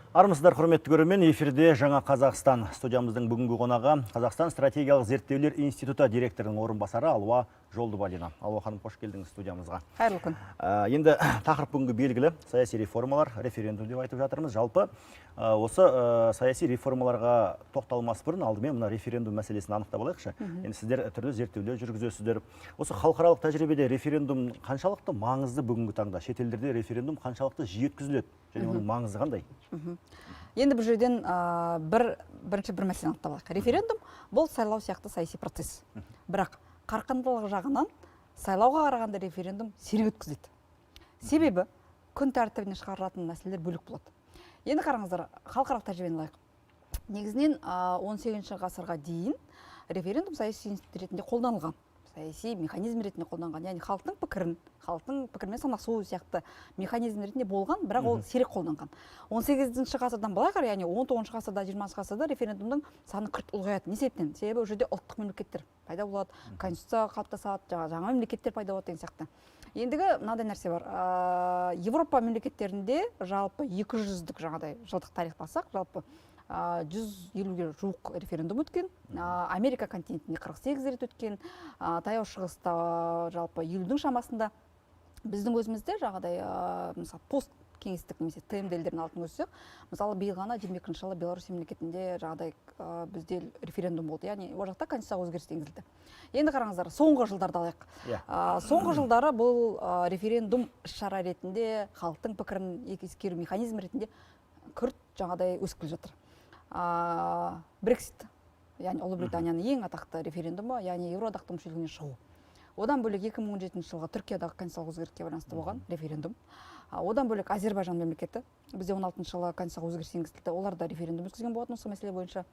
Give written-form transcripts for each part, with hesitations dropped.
Армысыздар, құрметті көрермен, эфирде Жаңа Қазақстан. Студиямыздың бүгінгі қонағы Қазақстан стратегиялық зерттеулер институты директорының орынбасары Алуа Жолдыбалина. Алуа ханым, қош келдіңіз студиямызға. Қайырлы күн. Енді тақырып бүгінгі белгілі саяси реформалар, референдум деп айтып жатырмыз. Жалпы осы саяси реформаларға тоқталмас бұрын алдымен мына референдум мәселесін анықтап алайықшы. Енді сіздер түрлі зерттеулер жүргізесіздер. Осы халықаралық тәжірибеде референдум қаншалықты маңызды бүгінгі таңда? Шетелдерде референдум қаншалықты жиі өткізіледі және оның маңызы қандай? Енді бұл жерден бірінші бір мәселені анықтап алайық. Референдум бұл сайлау сияқты саяси процесс. Бірақ қарқындылығы жағынан сайлауға қарағанда референдум сирек өткізіледі. Себебі күн тәртібіне шығарылатын мәселелер бөлек болады. Енді қараңыздар, халықаралық тәжірибені алайық. Негізінен 18 ғасырға дейін референдум саяси институт ретінде қолданылған. Саяси механизм ретінде қолданған, яғни халықтың пікірмен санасу сияқты механизм ретінде болған, бірақ ол сирек қолданған. 18 ғасырдан былай қарай, яғни 19 ғасырда, 20 ғасырда референдумның саны күрт ұлғаяды. Не себептен? Себебі ол жерде ұлттық мемлекеттер пайда болады, конституция қалыптасады, жаңа мемлекеттер пайда болады деген сияқты. Ендігі мынадай нәрсе бар. Европа мемлекеттерінде жалпы 200-дік жаңағыдай жылдық тарих басақ, жалпы 150-ге жуық референдум өткен, Америка континентінде 48 рет өткен, таяу шығыста жалпы 50-дің шамасында. Біздің өзімізде жаңағыдай мысалы пост кеңестік немесе ТМД елдерін алтын көрсек, мысалы биыл ғана 22 жылы Беларусь мемлекетінде жаңағыдай бізде референдум болды, яғни ол жақта конституцияға өзгеріс енгізілді. Енді қараңыздар, соңғы жылдарды алайық. Соңғы жылдары бұл референдум іс-шара ретінде, халықтың пікірін ескеру механизм ретінде күрт жаңағыдай өсіп келе жатыр. Брексит, яғни Ұлыбританияның ең атақты референдумы, яғни Еуроодақтың мүшелігінен шығу. Одан бөлек 2017 жылғы Түркиядағы конституциялық өзгеріске байланысты болған референдум. Одан бөлек Азербайжан мемлекеті, бізде 16 жылы конституциялық өзгеріс енгізілді, олар да референдум өткізген болатын осы мәселе бойынша.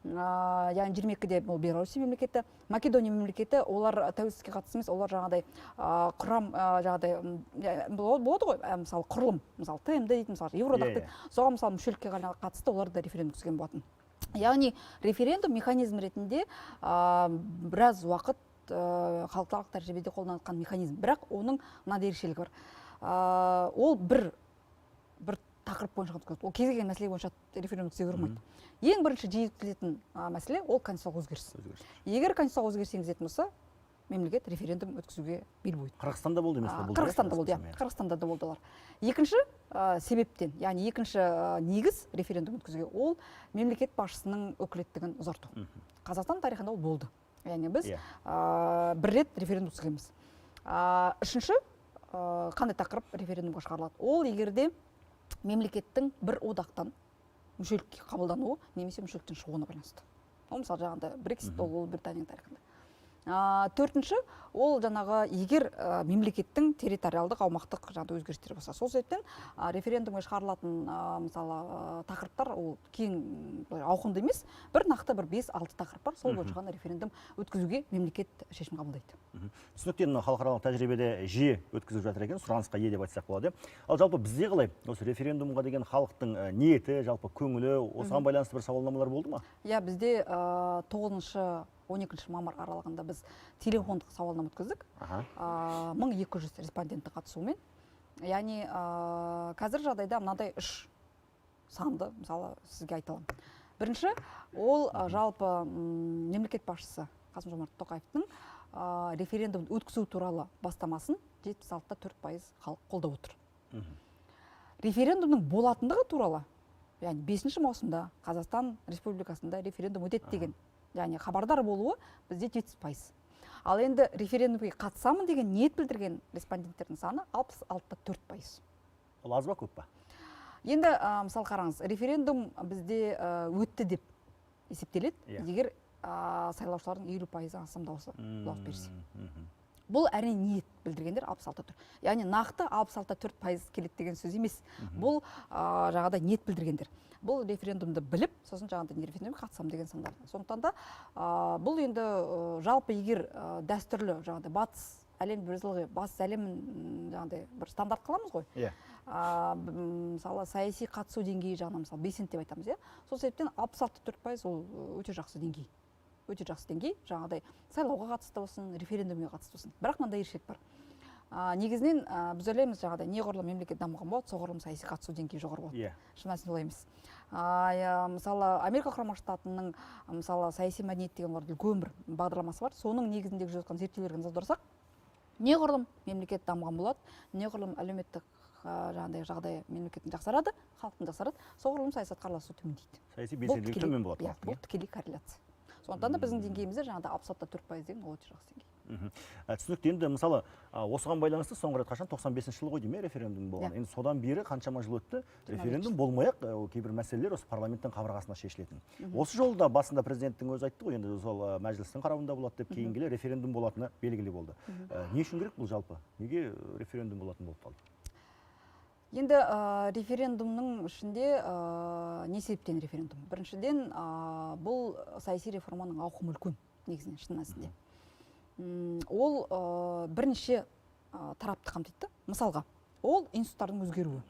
Яғни 22-де бұл Беларусь мемлекеті, Македония мемлекеті, олар тәуелсіздікке қатысты емес, олар жаңағыдай құрам жаңағыдай болады ғой, мысалы құрылым, мысалы ТМД дейді, мысалы Еуроодақ дейді, соған мысалы мүшелікке қатысты олар да референдум өткізген болатын. Яғни референдум механизм ретінде біраз уақыт халықаралық тәжірибеде қолданылған механизм, бірақ оның мынадай ерекшелігі бар. Ол бір тақырып бойынша өткізіледі. Ол кез келген мәселе бойынша референдум өткізе бермейді. Ең бірінші жиі өткізілетін мәселе ол конституциялық өзгеріс. Егер конституциялық өзгеріс енгізетін болса, мемлекет референдум өткізуге бел буйды. Қырғызстанда болды емес пе? Қырғызстанда болды, иә. Қырғызстанда да болды олар. Екінші себептен, яғни екінші негіз референдум өткізуге ол мемлекет басшысының өкілеттігін ұзарту. Қазақстан тарихында ол болды. Яғни біз бір рет референдум өткізгенбіз. Үшінші қандай тақырып референдумға шығарылады? Ол егерде мемлекеттің бір одақтан мүшелікке қабылдануы немесе мүшеліктен шығуына байланысты. Ол мысалы жаңағыда Брексит ол Британияның тарихында. Төртінші, ол жаңағы егер мемлекеттің территориалдық аумақтық жаңағы өзгерістер болса, сол себептен референдумға шығарылатын мысалы тақырыптар ол кең ауқымды емес, бір нақты бір 5-6 тақырып бар, сол бойынша ғана референдум өткізуге мемлекет шешім қабылдайды. Түсінікті, халықаралық тәжірибеде жиі өткізіп жатыр екен, сұранысқа ие деп айтсақ болады. Ал жалпы бізде қалай? Осы референдумға деген халықтың ниеті, жалпы көңілі, осыған байланысты бір сауалнамалар болды ма? Иә, бізде 9-12 мамыр аралығында біз телефондық сауалнама өткіздік. 1200 респонденттің қатысуымен. Яғни қазір жағдайда мынадай 3 санды мысалы сізге айта аламын. Бірінші, ол жалпы мемлекет басшысы Қасым-Жомарт Тоқаевтың референдум өткізу туралы бастамасын 76.4% халық қолдап отыр. Референдумның болатындығы туралы, яғни 5 маусымда Қазақстан Республикасында референдум өтеді деген, яғни хабардар болуы бізде 70%. Ал енді референдумға қатысамын деген ниет білдірген респонденттердің саны 66.4%. Ол аз ба, көп па? Енді мысалы қараңыз, референдум бізде өтті деп есептеледі, егер сайлаушылардың 50% астам дауыс берсе. Бұл әрине ниет білдіргендер 66.4%. Яғни нақты 66.4% келеді деген сөз емес. Бұл жаңағыдай ниет білдіргендер. Бұл референдумды біліп, сосын жаңағыдай референдумға қатысам деген сандар. Сондықтан да бұл енді жалпы егер дәстүрлі жаңағыдай батыс әлем батыс әлемін жаңағыдай бір стандарт қыламыз ғой. Мысалы саяси қатысу деңгейі жағынан мысалы белсенді деп айтамыз, сол себептен 66.4% ол өте жақсы деңгей. Өте жақсы деңгей, жаңағыдай сайлауға қатысты болсын, референдумға қатысты болсын. Бірақ мынандай ерекшелік бар. негізінен біз ойлаймыз жаңағыдай неғұрлым мемлекет дамыған болады, соғұрлым саяси қатысу деңгейі жоғары болады. Иә. Шын мәнісінде олай емес. Мысалы, Америка құрама штатының мысалы саяси мәдениет деген олардың үлкен бір бағдарламасы бар. Соның негізіндегі жүріп жатқан зерттеулерге назар аударсақ, неғұрлым мемлекет дамыған болады, неғұрлым әлеуметтік жаңағыдай жағдай мемлекеттің жақсарады, халықтың жақсарады, соғұрлым саясатқа араласу төмендейді. Саяси белсенділік төмен болады. Иә, бұл тікелей корреляция. Сондықтан да біздің деңгейімізде жаңағыдай 64% деген ол өте жақсы деңгей. Түсінікті. Енді мысалы осыған байланысты соңғы рет қашан 95 жылы ғой деймін, референдум болған. Енді содан бері қаншама жыл өтті, референдум болмай-ақ кейбір мәселелер осы парламенттің қабырғасына шешілетін. Осы жолы да басында президенттің өзі айтты ғой, енді сол мәжілістің қарауында болады деп, кейін келе референдум болатыны белгілі болды. Не үшін керек бұл жалпы? Неге референдум болатын болып қалды? Енді референдумның ішінде не себептен референдум? Біріншіден, бұл саяси реформаның ауқымы үлкен, негізінен шын мәнісінде. Ол бірнеше тарапты қамтиды. Мысалға, ол институттардың өзгеруі.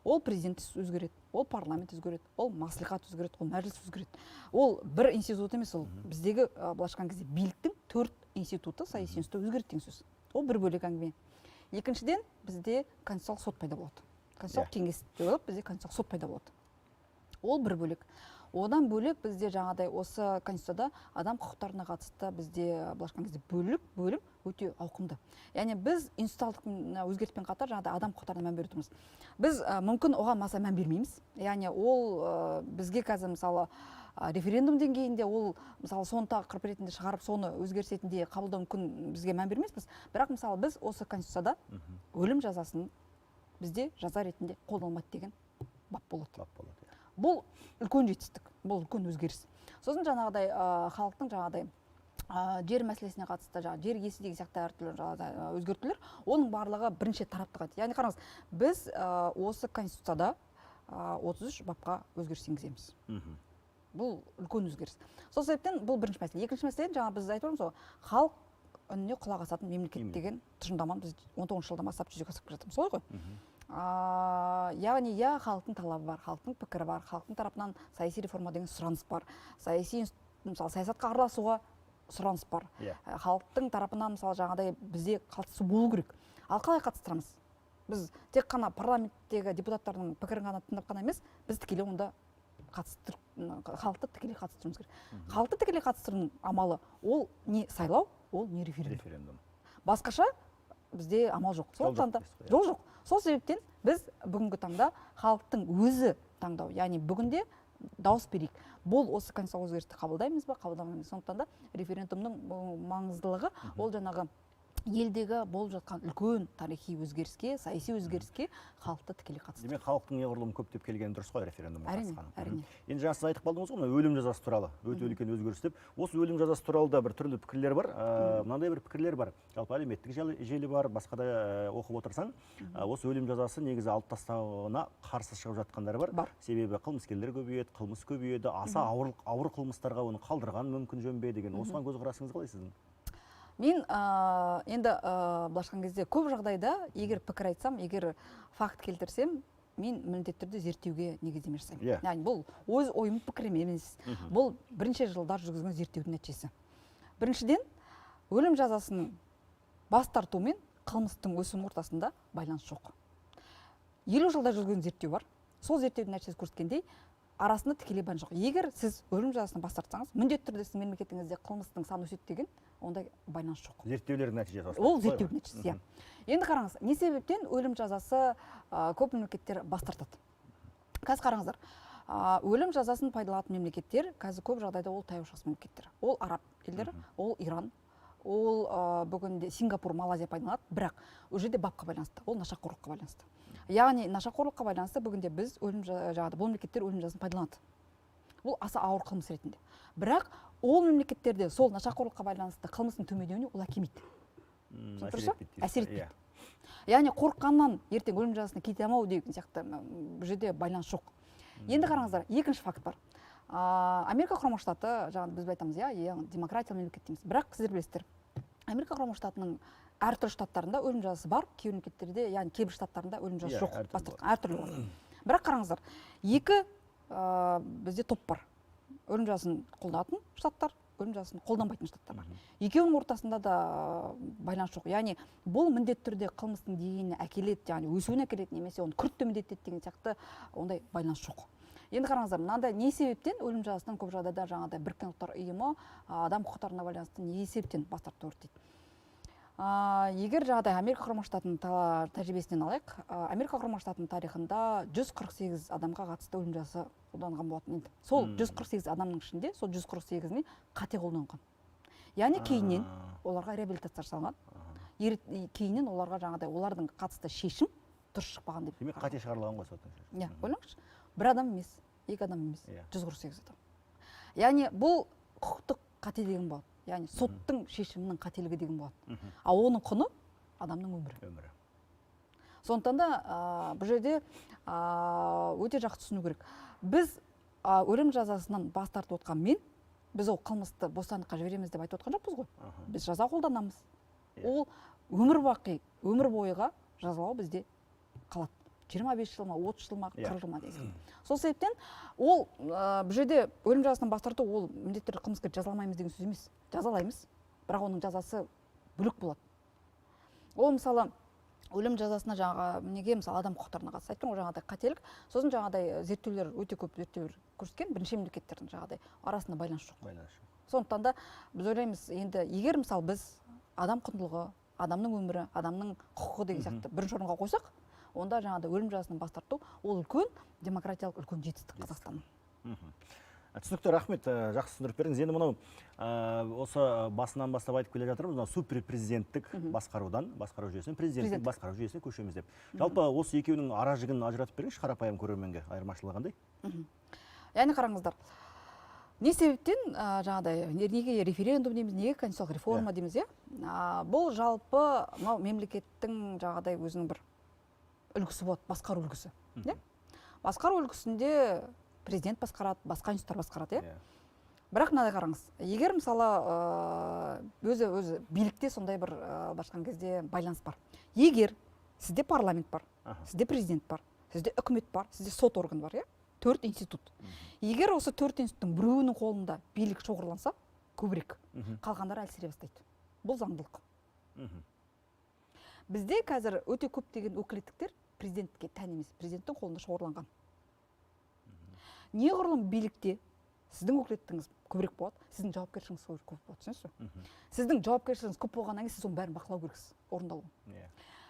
Ол президент өзгереді, ол парламент өзгереді, ол маслихат өзгереді, ол мәжіліс өзгереді. Ол бір институт емес, ол біздегі былайша айтқан кезде биліктің 4 институты, саяси институты өзгереді деген сөз. Ол бір бөлек әңгіме. Екіншіден, бізде конституциялық сот пайда болады. Конституциялық кеңес жойылып, бізде конституциялық сот пайда болады. Ол бір бөлек. Одан бөлек бізде жаңағыдай осы конституцияда адам құқықтарына қатысты бізде былайша айтқан кезде бөлім өте ауқымды. Яғни біз институционалдық өзгертпен қатар жаңағыдай адам құқықтарына мән беріп тұрмыз. Біз мүмкін оған маса мән бермейміз. Яғни ол бізге қазір мысалы референдум деңгейінде ол мысалы соны тақырып ретінде шығарып соны өзгеріс ретінде қабылдау мүмкін бізге мән бермейміз. Бірақ мысалы біз осы конституцияда өлім жазасын бізде жаза ретінде қолданылмайды деген бап болады. Бұл үлкен жетістік, бұл үлкен өзгеріс. Сосын жаңағыдай халықтың жаңағыдай жер мәселесіне қатысты, жер иесі деген сияқты әртүрлі өзгертулер, оның барлығы бірінші тараптық. Яғни қараңыз, біз осы конституцияда 33 бапқа өзгеріс енгіземіз. Бұл үлкен өзгеріс. Сол себептен бұл бірінші мәселе. Екінші мәселе, жаңа біз айтып отырмыз ғой, халық үніне құлақ асатын мемлекет деген тұжырымдаманы біз 19 жылдан бастап жүзеге асырып жатырмыз, солай ғой? Яғни халықтың талабы бар, халықтың пікірі бар, халықтың тарапынан саяси реформа деген сұраныс бар, мысалы саясатқа араласуға сұраныс бар. Халықтың тарапынан мысалы жаңағыдай бізде қатысу болу керек. Ал қалай қатыстырамыз? Біз тек қана парламенттегі депутаттардың пікірін ғана тыңдап қана емес, біз тікелей онда халықты тікелей қатыстыруымыз керек. Халықты тікелей қатыстырудың амалы ол не сайлау, ол не референдум. Басқаша бізде амал жоқ. Жол жоқ. Сол себептен біз бүгінгі таңда халықтың өзі таңдау, яғни бүгінде дауыс берейік. Бұл осы конституциялық өзгерісті қабылдаймыз ба, қабылдамаймыз. Сондықтан да референдумның маңыздылығы ол жаңағы елдегі болып жатқан үлкен тарихи өзгеріске, саяси өзгеріске халықты тікелей қатыстыру. Демек, халықтың неғұрлым көптеп келгені дұрыс қой референдумға қатысқан. Әрине. Енді жаңа сіз айтып қалдыңыз ғой, өлім жазасы туралы, өте үлкен өзгеріс деп. Осы өлім жазасы туралы да бір түрлі пікірлер бар. Мынандай бір пікірлер бар. Жалпы әлеуметтік желі бар, басқа да оқып отырсаң, осы өлім жазасы негізі алып тастауына қарсы шығып жатқандар бар. Себебі қылмыскерлер көбейеді, қылмыс көбейеді, аса ауыр қылмыстарға оны қалдырған мүмкін жөн бе деген. Осыған көзқарасыңыз қалай сіздің? Мен енді былайша кезде көп жағдайда егер пікір айтсам, егер факт келтірсем, мен міндетті түрде зерттеуге негіздеме жасаймын. Яғни бұл өз ойым пікірім емес. Бұл бірнеше жылдар жүргізген зерттеудің нәтижесі. Біріншіден, өлім жазасының бас тарту мен қылмыстың өсуінің ортасында байланыс жоқ. 50 жылда жүргізген зерттеу бар. Сол зерттеудің нәтижесі көрсеткендей, арасында тікелей байланыс жоқ. Егер сіз өлім жазасын бас тартсаңыз, міндетті түрде сіздің мемлекетіңізде қылмыстың саны өседі деген ондай байланыс жоқ. Зерттеулердің нәтижесі. Ол зерттеудің нәтижесі. Енді қараңыз, не себептен өлім жазасы көп мемлекеттер бас тартады? Қазір қараңыздар, өлім жазасын пайдаланатын мемлекеттер қазір көп жағдайда ол таяу шығыс мемлекеттер. Ол араб елдері, ол Иран, ол бүгінде Сингапур, Малайзия пайдаланады, бірақ ол жерде бапқа байланысты, ол нашақорлыққа байланысты. Яғни нашақорлыққа байланысты бүгінде біз бұл мемлекеттер өлім жазасын пайдаланады. Бұл аса ауыр қылмыс ретінде. Бірақ ол мемлекеттерде сол нашақорлыққа байланысты қылмыстың төмендеуіне ол әкелмейді. Әсер етпейді. Яғни қорыққаннан ертең өлім жазасына кете алмау деген сияқты бұл жерде байланыс жоқ. Енді қараңыздар, екінші факт бар. Америка құрама штаты, жаңағы біз айтамыз, демократиялы мемлекет дейміз. Бірақ сіздер білесіздер, Америка құрама штатының әртүрлі штаттарында өлім жазасы бар, кейбір мемлекеттерде, яғни кейбір штаттарында өлім жазасы жоқ. Әртүрлі бар. Бірақ қараңыздар, екі бізде топ бар. Өлім жазасын қолданатын штаттар, өлім жазасын қолданбайтын штаттар бар. Екеуінің ортасында да байланыс жоқ. Яғни бұл міндетті түрде қылмыстың деңгейіне әкеледі, яғни өсуіне әкеледі, немесе оны күрт төмендетеді деген сияқты ондай байланыс жоқ. Енді қараңыздар, мынандай не себептен өлім жазасынан көп жағдайда жаңағыдай Біріккен ұлттар ұйымы адам құқықтарына байланысты не себептен бас тартуы дейді. Егер жағдай Америка құрама штатының тәжірибесінен алайық, Америка құрама штатының тарихында 148 адамға қатысты өлім жазасы қолданған болатын. Енді сол 148 адамның ішінде сол 148-іне қате қолданған. Яғни кейіннен оларға реабилитация жасалған. Кейіннен оларға жаңағыдай олардың қатысты шешім дұрыс шықпаған деп. Демек қате шығарылған ғой соттың шешімі. Иә, ойлаңызшы. Бір адам емес, екі адам емес, 148 адам. Яғни бұл құқықтық қате деген болады. Яғни соттың шешімінің қателігі деген болады. Ал оның құны адамның өмірі. Сондықтан да бұл жерде өте жақсы түсіну керек. Біз өлім жазасынан бас тартып отқанмен, біз ол қылмысты бостандыққа жібереміз деп айтып отқан жоқпыз ғой. Біз жаза қолданамыз. Ол өмір бойға жазалау бізде қалады. 25 жыл ма, 30 жыл ма, 40 жыл ма дейсің. Сол себептен ол бұл жерде өлім жазасынан бас тарту ол міндетті түрде қылмыскер жазаламаймыз деген сөз емес. Жазалаймыз, бірақ оның жазасы бөлек болады. Ол мысалы өлім жазасына жаңағы неге мысалы адам құқықтарына қатысты айттым ғой, жаңағыдай қателік, сосын жаңағыдай зерттеулер өте көп зерттеулер көрсеткен, бірінші мемлекеттердің жаңағыдай арасында байланыс жоқ. Сондықтан да біз ойлаймыз, енді егер мысалы біз адам құндылығы, адамның өмірі, адамның құқығы деген сияқты бірінші орынға қойсақ, онда жаңағыдай өлім жазасынан бас тарту ол үлкен демократиялық үлкен жетістік Қазақстанның. Түсінікті, рахмет, жақсы түсіндіріп бердіңіз. Енді мынау осы басынан бастап айтып келе жатырмыз, мынау суперпрезиденттік басқару жүйесінен президенттік басқару жүйесіне көшеміз деп. Жалпы осы екеуінің ара жігін ажыратып беріңізші қарапайым көрерменге, айырмашылығы қандай? Яғни қараңыздар, не себептен жаңағыдай неге референдум дейміз, неге конституциялық реформа дейміз, бұл жалпы мынау мемлекеттің жаңағыдай өзінің бір үлгісі болады, басқару үлгісі. Басқару үлгісінде президент басқарады, басқа институттар басқарады, Бірақ мынадай қараңыз, егер мысалы өзі билікте сондай бір башқан кезде байланыс бар. Егер сізде парламент бар, сізде президент бар, сізде үкімет бар, сізде сот орган бар, 4 институт. Егер осы 4 институттың біреуінің қолында билік шоғырланса, көбірек, қалғандары әлсірей бастайды. Бұл заңдылық. Бізде қазір өте көптеген өкілеттіктер президентке тән емес, президенттің қолында шоғырланған. Неғұрлым билікте сіздің өкілеттігіңіз көбірек болады, сіздің жауапкершілігіңіз көп болады, түсінесіз бе? Сіздің жауапкершілігіңіз көп болғаннан кейін сіз соның бәрін бақылау керексіз, орындалуын.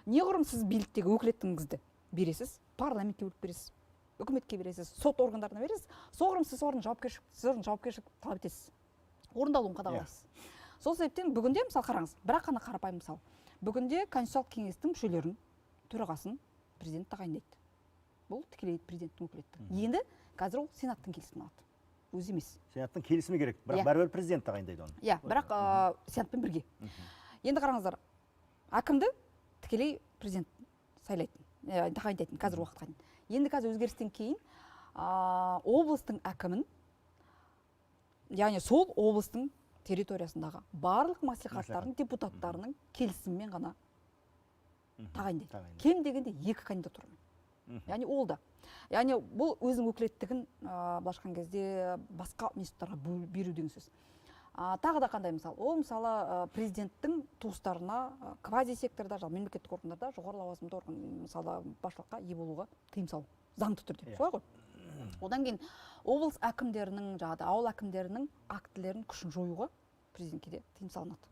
Неғұрлым сіз биліктегі өкілеттігіңізді бересіз, парламентке бөліп бересіз, үкіметке бересіз, сот органдарына бересіз, соғұрлым сіз орын жауапкершілік талап етесіз, орындалуын қадағалайсыз. Сол себептен бүгінде мысалы қараңыз, бірақ қана қарапайым мысал. Бүгінде Конституциялық кеңестің мүшелерін, төрағасын президент тағайындайды. Бұл тікелей президенттің өкілеттігі. Енді қазір ол сенаттың келісімін алады. Өзі емес. Сенаттың келісімі керек, бірақ бәрібір президент тағайындайды оны. Иә, бірақ сенатпен бірге. Енді қараңыздар, әкімді тікелей президент сайлайтын, тағайындайтын қазір уақытқа дейін. Енді қазір өзгерістен кейін облыстың әкімін, яғни сол облыстың территориясындағы барлық мәслихаттардың депутаттарының келісімімен ғана тағайындайды. Кем дегенде 2 кандидатурамен. Яғни ол да. Яғни бұл өзінің өкілеттігін былайша кезде басқа институттарға беру деген сөз. Тағы да қандай мысал? Ол мысалы президенттің туыстарына квазисекторда, мемлекеттік органдарда жоғары лауазымды орган мысалы басшылыққа ие болуға тыйым салу. Заңды түрде. Солай ғой. Одан кейін облыс әкімдерінің, ауыл әкімдерінің актілерін күшін жоюға президентке де тыйым салынады.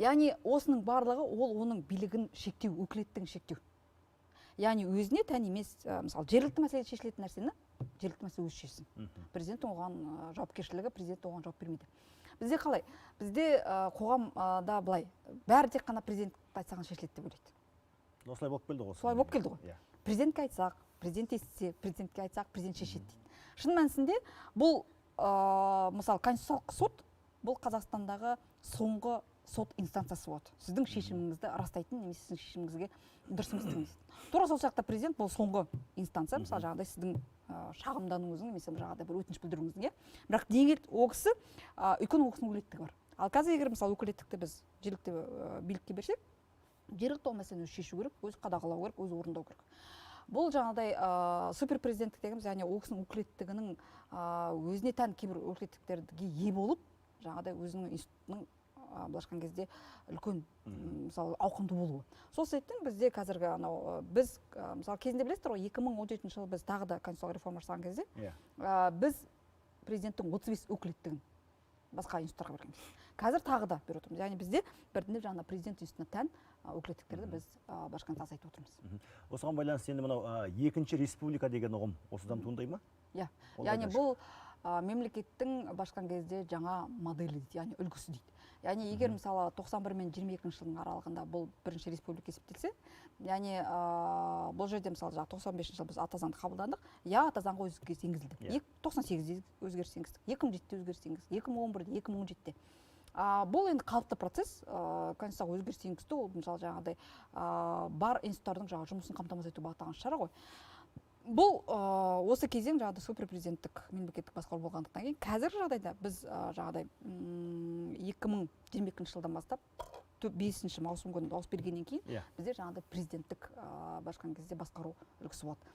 Яғни осының барлығы ол оның билігін шектеу, өкілеттігін шектеу. Яғни өзіне тән емес, мысалы жергілікті мәселе шешілетін нәрсені жергілікті мәселе өзі шешсін. Президент оған жауапкершілігі, президент оған жауап бермейді. Бізде қалай? Бізде қоғамда былай, бәрі тек қана президент айтсаған шешіледі деп ойлайды. Осылай болып келді ғой. Солай болып келді ғой. Президентке айтсақ, президент естісе, президентке айтсақ, президент шешеді дейді. Шын мәнісінде бұл мысалы конституциялық сот бұл Қазақстандағы соңғы сот инстанциясы болады. Сіздің шешіміңізді растайтын немесе сіздің шешіміңізге дұрыс емес деген. Тура сол сияқты президент бұл соңғы инстанция, мысалы жаңағыдай сіздің шағымдануыңыздың немесе жаңағыдай бір өтініш білдіруіңізге. Бірақ деген ол кісі үлкен өкілеттігі өкілеттігі бар. Ал қазір егер мысалы өкілеттікті біз жергілікті билікке берсек, жергілікті ол мәселені өзі шешу керек, өзі қадағалау керек, өзі орындау керек. Бұл жаңағыдай суперпрезиденттік дегеніміз, яғни ол кісінің өкілеттігінің өзіне тән кейбір өкілеттіктерге ие болып, жаңағыдай өзінің институтының былайша айтқан кезде үлкен мысалы ауқымды болуы. Сол себептен бізде қазіргі анау біз мысалы кезінде білесіздер ғой 2017 жылы біз тағы да конституциялық реформа жасаған кезде біз президенттің 35 өкілеттігін басқа институттарға бергенбіз. Қазір тағы да беріп отырмыз. Яғни бізде біртіндеп жаңа президент институтына тән өкілеттіктерді біз былайша айтқанда азайтып отырмыз. Осыған байланысты енді мынау екінші республика деген ұғым осыдан туындай ма? Иә. Яғни бұл мемлекеттің былайша айтқан кезде жаңа моделі дейді, яғни үлгісі дейді. Яғни егер мысалы 91 мен 22 жылдың аралығында бұл бірінші республика есептелсе, яғни бұл жерде мысалы 95 жылы біз ата заңды қабылдандық, ата заңға өзгеріс енгізілді. 98-де өзгеріс енгіздік, 2007-де өзгеріс енгіздік, 2011-де, 2017-де. Бұл енді қалыпты процесс, конституцияға өзгеріс енгізу, ол мысалы жаңағыдай бар институттардың жұмысын қамтамасыз ету бағытталған шара ғой. Бұл осы кезең жаңағыдай суперпрезиденттік мемлекеттік басқару болғандықтан кейін қазіргі жағдайда біз жаңағыдай 2022 жылдан бастап 5 маусым күні дауыс бергеннен кейін бізде жаңағыдай президенттік басқан кезде басқару үлгісі болады.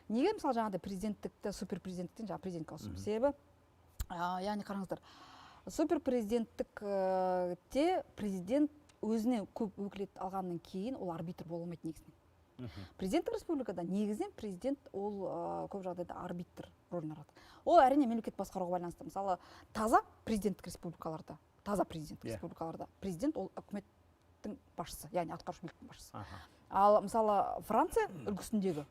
Неге мысалы жаңағыдай президенттікті суперпрезиденттіктен жаңа президентке ауысып? Себебі яғни қараңыздар, суперпрезиденттікте президент өзіне көп өкілет алғаннан кейін ол арбитр бола алмайды негізінен. Президенттік республикада негізінен президент ол көп жағдайда арбитр рөлін атқарады. Ол әрине мемлекет басқаруға байланысты. Мысалы, таза президенттік республикаларда президент ол үкіметтің басшысы, яғни атқарушы биліктің басшысы. Ал мысалы Франция үлгісіндегі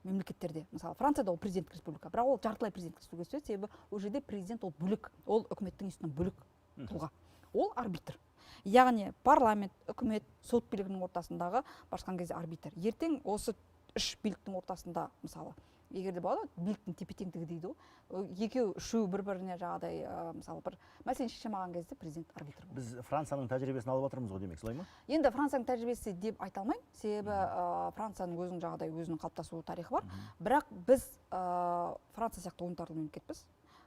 мемлекеттерде, мысалы Францияда ол президенттік республика, бірақ ол жартылай президенттік республика, себебі ол жерде президент ол бөлек, ол үкіметтің үстінен бөлек тұлға. Ол арбитр. Яғни парламент, үкімет, сот билігінің ортасындағы басқан кезде арбитр. Ертең осы үш биліктің ортасында, мысалы, егер де болады, биліктің тепе-теңдігі дейді ғой, екеу үшеу бір-біріне жағдай, мысалы, бір мәселені шеше алмаған кезде президент арбитр болады. Біз Францияның тәжірибесін алып отырмыз ғой демек, солай ма? Енді Францияның тәжірибесі деп айта алмаймын, себебі Францияның өзінің жағдай, өзінің қалыптасу тарихы бар. Бірақ біз Франция сияқты ойын тарту мемлекетпіз,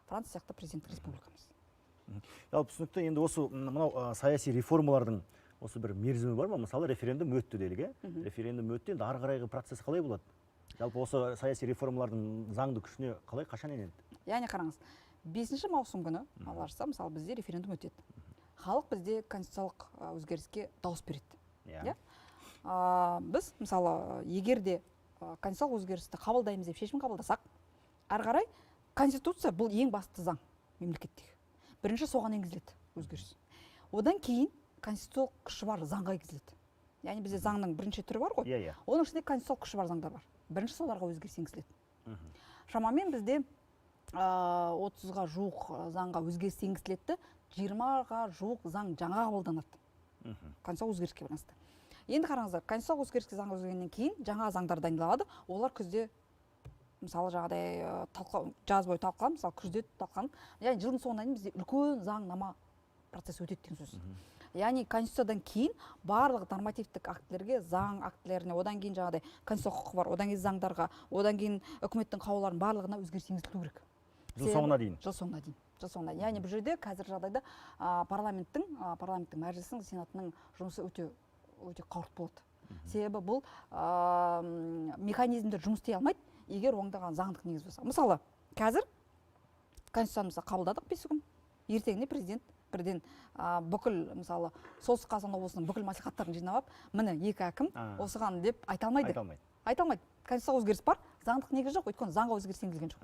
Франция сияқты президенттік республикамыз. Жалпы түсінікті, енді осы мынау саяси реформалардың осы бір мерзімі бар ма? Мысалы референдум өтті делік, референдум өтті, енді ары қарайғы процесс қалай болады? Жалпы осы саяси реформалардың заңды күшіне қалай, қашан енеді? Яғни қараңыз, 5 маусым күні алла жазса, мысалы бізде референдум өтеді. Халық бізде конституциялық өзгеріске дауыс береді. Біз мысалы егер де конституциялық өзгерісті қабылдаймыз деп шешім қабылдасақ, ары қарай конституция бұл ең басты заң мемлекеттегі. Бірінші соған енгізіледі өзгеріс. Одан кейін конституциялық күші бар заңға енгізіледі. Яғни бізде заңның бірінші түрі бар ғой. Оның ішінде конституциялық күші бар заңдар бар. Бірінші соларға өзгеріс енгізіледі. Шамамен бізде 30-ға жуық заңға өзгеріс енгізіледі, 20-ға жуық заң жаңа қабылданады. Конституциялық өзгеріске байланысты. Енді қараңыздар, конституциялық өзгеріске заң өзгергеннен кейін жаңа заңдар дайындалады. Олар күзде мысалы жағдай жаз бойы талқыланып, мысалы күзде талқыланып, яғни жылдың соңына дейін бізде үлкен заңнама процесі өтеді деген сөз. Яғни конституциядан кейін барлық нормативтік актілерге, заң актілеріне, одан кейін жаңағыдай конституциялық құқы бар, одан кейін заңдарға, одан кейін үкіметтің қаулыларының барлығына өзгеріс енгізілу керек. Жыл соңына дейін. Жыл соңына дейін. Яғни бұл жерде қазір жағдайда парламенттің мәжілісінің, сенатының жұмысы өте қауырт болады. Себебі бұл механизмдер жұмыс істей алмайды, егер оңдаған заңдық негіз болса. Мысалы, қазір конституциямызды қабылдадық 5 күн. Ертеңіне президент бірден бүкіл, мысалы, Солтүстік Қазақстан облысының бүкіл мәслихаттарын жинап, міне 2 әкім осыған деп айта алмайды. Конституциялық өзгеріс бар, заңдық негіз жоқ, өйткені заңға өзгеріс енгізілген жоқ.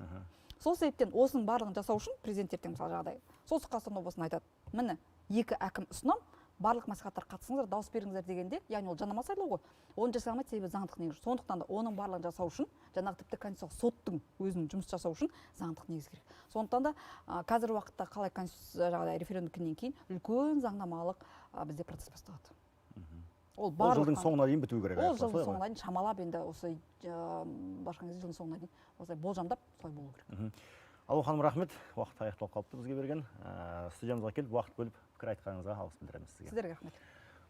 Сол себептен осының барлығын жасау үшін президент ертең мысалы жағдай Солтүстік Қазақстан облысына айтады, міне 2 әкім ұсынам, барлық мәслихаттар қатысыңыздар, дауыс беріңіздер дегенде, яғни ол жанама сайлау ғой. Оны жасай алмайды, себебі заңдық негіз. Сондықтан да оның барлығын жасау үшін, жаңағы тіпті конституциялық соттың өзінің жұмыс жасау үшін заңдық негіз керек. Сондықтан да қазіргі уақытта қалай конституция жағдай референдумнан кейін үлкен заңнамалық бізде процесс басталады. Ол жылдың соңына дейін бітуі керек. Ол жылдың соңына дейін шамалап енді осы басқан кезде жылдың соңына дейін осылай болжамдап солай болу керек. Алу ханым, рахмет. Уақыт аяқталып қалыпты бізге берген. Студиямызға келіп, уақыт бөліп пікір айтқаныңызға алғыс білдіреміз сізге. Сіздерге рахмет.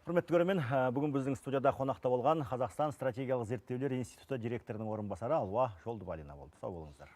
Құрметті көрермен, бүгін біздің студияда қонақта болған Қазақстан стратегиялық зерттеулер институты директорының орынбасары Алуа Жолдыбалина болды. Сау болыңыздар.